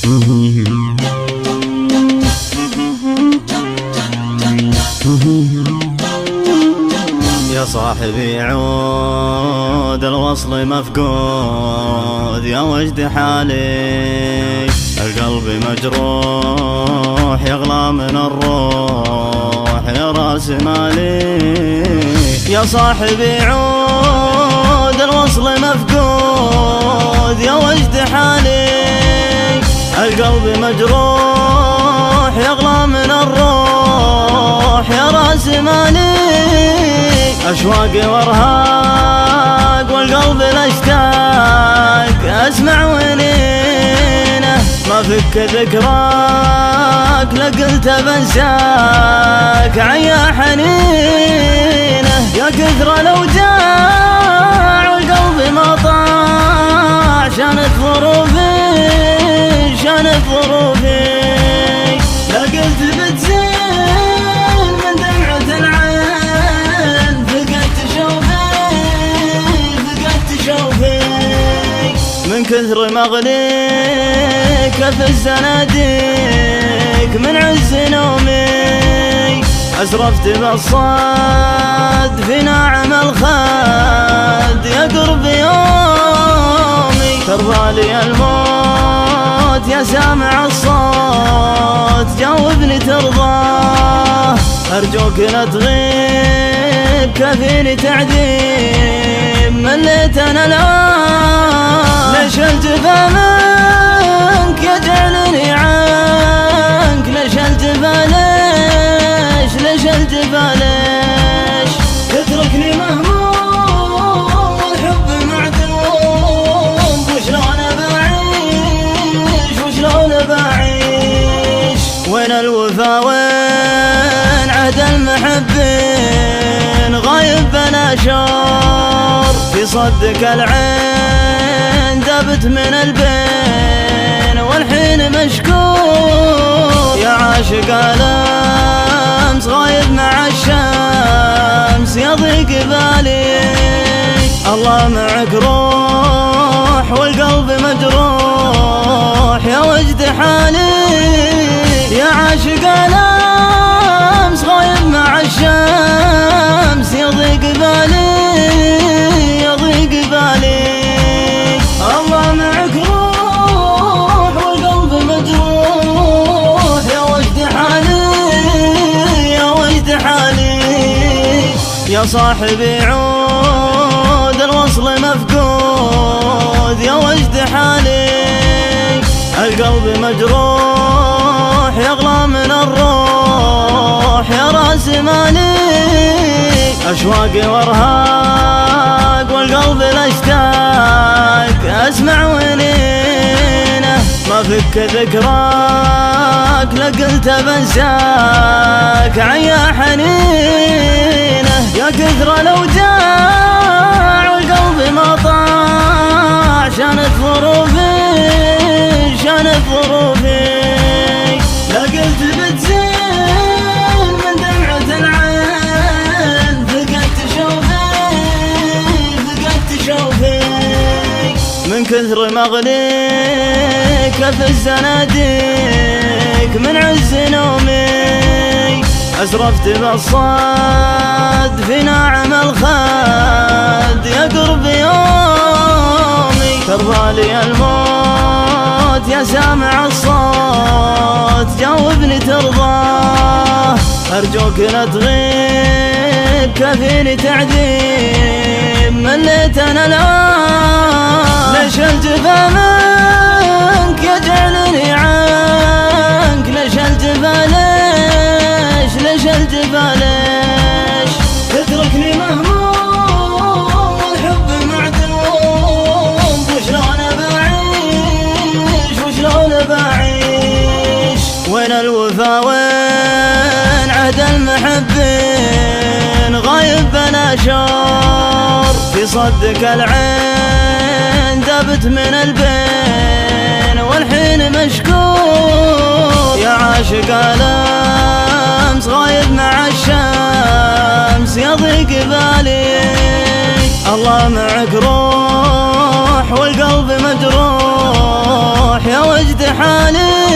يا صاحبي عود الوصل مفقود، يا وجد حالي القلب مجروح يغلى من الروح يا راس مالي. يا صاحبي عود الوصل مفقود، يا وجد حالي القلب مجروح يغلى من الروح يا راس مالي. أشواقي وارهاق والقلب الاشتاق، أسمع ونينه ما فك ذكراك، لقلت بنساك عيا حنينه. يا كثر الأوجاع والقلب ما طاع، شانت ظروفي شانت ظروفي، لقلت بتزين من دمعة العين، فقدت شوفي من كثر مغليك في الزناديق، من عز نومي أسرفت بالصاد في ناعم الخد يا قرب يومي. ترضى لي الموت يا سامع الصوت، جاوبني ترضاه أرجوك لا تغيب، كفيني تعذيب مليت أنا الآن. ليش الجفا منك يجعلني عنك، ليش الجفا ليش الجفا ليش تتركني مهموم والحب معدوم، وشلون بعيش وشلون بعيش. وين الوفا وين عهد المحبين، غايب بلا شعور في صدك العين، دابت من البين والحين مشكور. يا عاشق الأمس غايب مع الشمس يضيق بالي، الله معك روح والقلب مجروح يا وجد حالي. يا عاشق الأمس غايب مع الشمس يضيق بالي يضيق بالي، الله معك روح والقلب مجروح يا وجد حالي يا وجد حالي. يا صاحبي عود الوصل مفقود، يا وجد حالي القلب مجروح يغلى من الروح يا راس مالي. أشواقي وارهاق والقلب الاشتاق، أسمع ونينه ما فك ذكراك، لقلت بنساك عيا حنينه. يا كثر الأوجاع والقلب ما طاع، شانت ظروفي شانت ظروفي، لقلت بتزين من دمعة العين، فقدت شوفي من كثر مغليك في الزناديق، من عز نومي أسرفت بالصاد في ناعم الخد يا قرب يومي. ترضى لي الموت يا سامع الصوت، جاوبني ترضاه أرجوك لا تغيب، كفيني تعذيب مليت أنا الآن. ليش الجفا منك يجعلني عنك، ليش الجفا ليش الجفا ليش تتركني مهموم والحب معدوم، وشلون بعيش وشلون بعيش. وين الوفا وين عهد المحبين، غايب بلا شعور في صدك العين، دابت من البين والحين مشكور. يا عاشق الأمس غايب مع الشمس يضيق بالي، الله معك روح والقلب مجروح يا وجد حالي